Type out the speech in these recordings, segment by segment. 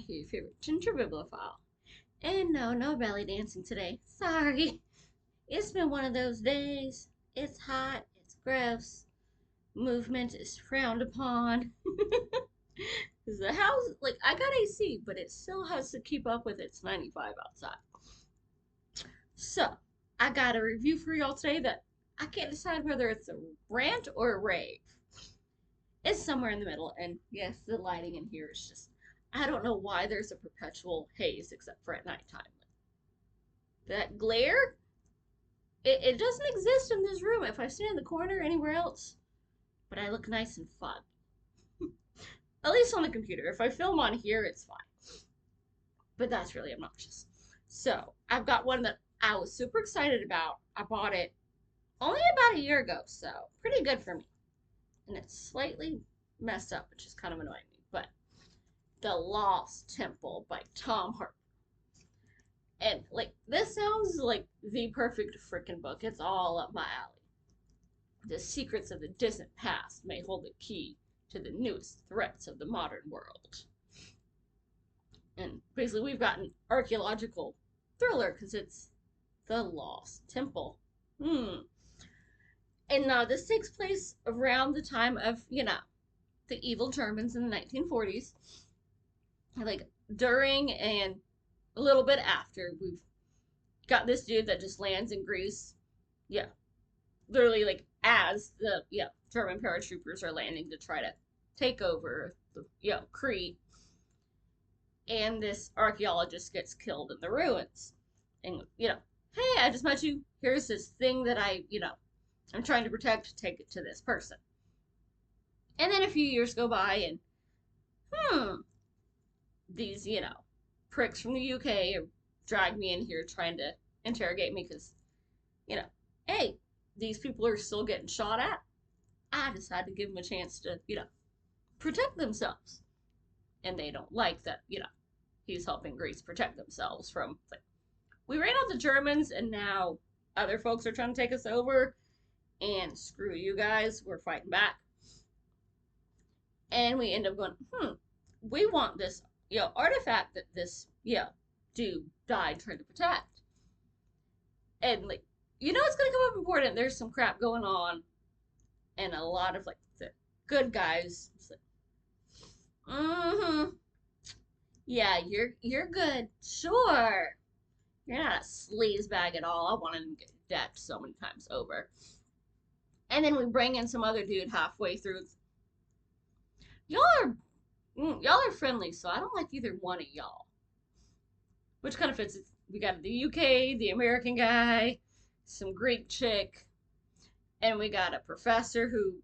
here, your favorite ginger bibliophile. And no, no belly dancing today. Sorry. It's been one of those days. It's hot, it's gross. Movement is frowned upon. Because the house, like, I got AC, but it still has to keep up with its 95 outside. So, I got a review for y'all today that I can't decide whether it's a rant or a rave. It's somewhere in the middle, and yes, the lighting in here is just, I don't know why there's a perpetual haze except for at nighttime. That glare, it doesn't exist in this room if I stand in the corner anywhere else, but I look nice and fun. At least on the computer. If I film on here, it's fine. But that's really obnoxious. So, I've got one that I was super excited about. I bought it only about a year ago, so pretty good for me. And it's slightly messed up, which is kind of annoying me. But The Lost Temple by Tom Harper. And, like, this sounds like the perfect freaking book. It's all up my alley. The secrets of the distant past may hold the key to the newest threats of the modern world. And basically, we've got an archaeological thriller because it's The Lost Temple. And this takes place around the time of, the evil Germans in the 1940s. Like, during and a little bit after, we've got this dude that just lands in Greece. Yeah. Literally, like, as the, German paratroopers are landing to try to take over the, Crete. And this archaeologist gets killed in the ruins. And, hey, I just met you. Here's this thing that I'm trying to protect. Take it to this person. And then a few years go by and, these, pricks from the UK drag me in here trying to interrogate me because, hey, these people are still getting shot at. I decided to give them a chance to, protect themselves. And they don't like that, he's helping Greece protect themselves from, like, we ran out the Germans and now other folks are trying to take us over. And screw you guys, we're fighting back. And we end up going, we want this, artifact that this, dude died trying to protect. And, like, it's gonna come up important. There's some crap going on. And a lot of, like, the good guys. It's like, yeah, you're good. Sure. You're not a sleazebag at all. I wanted him to get decked so many times over. And then we bring in some other dude halfway through. Y'all are y'all are friendly, so I don't like either one of y'all. Which kind of fits. We got the UK, the American guy, some Greek chick, and we got a professor who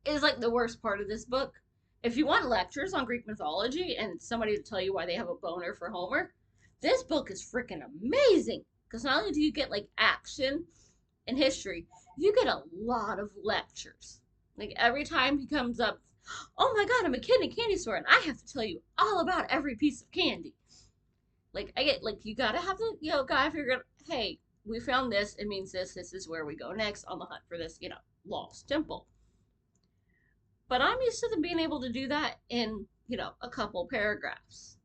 is like the worst part of this book. If you want lectures on Greek mythology and somebody to tell you why they have a boner for Homer, this book is freaking amazing. Because not only do you get like action and history, you get a lot of lectures. Like every time he comes up, oh my god, I'm a kid in a candy store and I have to tell you all about every piece of candy. Like I get like you gotta have the guy figure out, hey, we found this, it means this is where we go next on the hunt for this, lost temple. But I'm used to them being able to do that in, a couple paragraphs.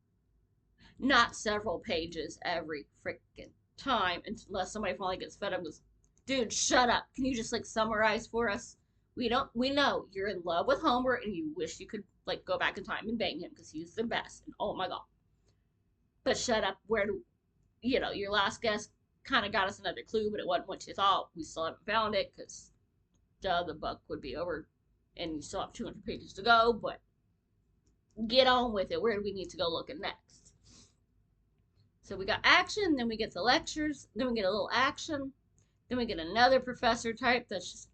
Not several pages every freaking time unless somebody finally gets fed up and goes, dude, shut up. Can you just like summarize for us? We know you're in love with Homer and you wish you could like go back in time and bang him because he's the best. And oh my god. But shut up. Where do your last guess kind of got us another clue, but it wasn't what you thought. We still haven't found it because the book would be over and you still have 200 pages to go, but get on with it. Where do we need to go looking next? So we got action, then we get the lectures, then we get a little action, then we get another professor type that's just,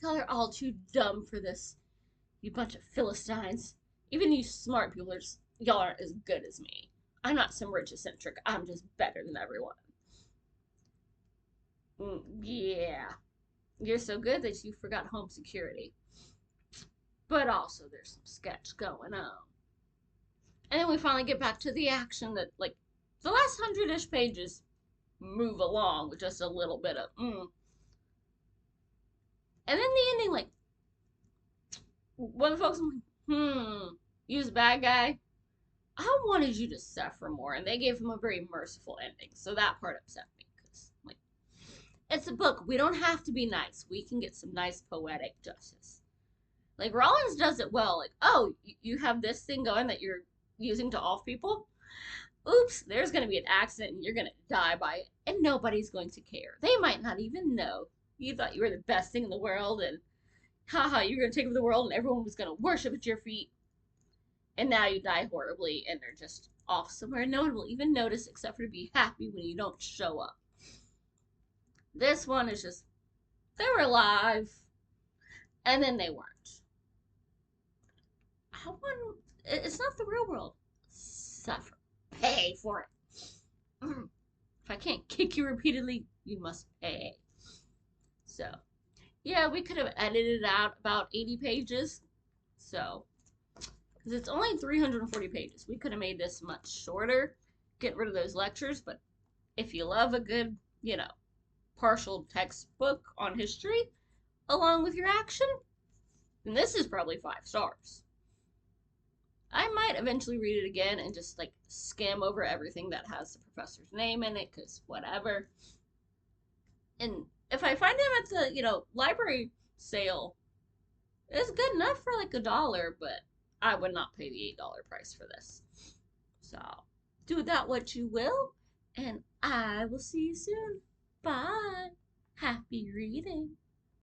y'all are all too dumb for this, you bunch of Philistines. Even you smart people are just, y'all aren't as good as me. I'm not some rich eccentric. I'm just better than everyone. Yeah. You're so good that you forgot home security. But also there's some sketch going on. And then we finally get back to the action that, like, the last 100-ish pages move along with just a little bit of, And then the ending, like, one of the folks, use a bad guy. I wanted you to suffer more, and they gave him a very merciful ending. So that part upset me because, like, it's a book. We don't have to be nice. We can get some nice poetic justice. Like Rollins does it well. Like, oh, you have this thing going that you're using to off people. Oops, there's gonna be an accident and you're gonna die by it, and nobody's going to care. They might not even know. You thought you were the best thing in the world, and haha, you're gonna take over the world, and everyone was gonna worship at your feet. And now you die horribly, and they're just off somewhere. No one will even notice except for to be happy when you don't show up. This one is just they were alive, and then they weren't. I want. It's not the real world. Suffer. Pay for it. If I can't kick you repeatedly, you must pay. So, yeah, we could have edited out about 80 pages. So, because it's only 340 pages. We could have made this much shorter, get rid of those lectures. But if you love a good, partial textbook on history along with your action, then this is probably 5 stars. I might eventually read it again and just like skim over everything that has the professor's name in it, because whatever. And if I find him at the, library sale, it's good enough for like $1, but I would not pay the $8 price for this. So do that what you will, and I will see you soon. Bye. Happy reading.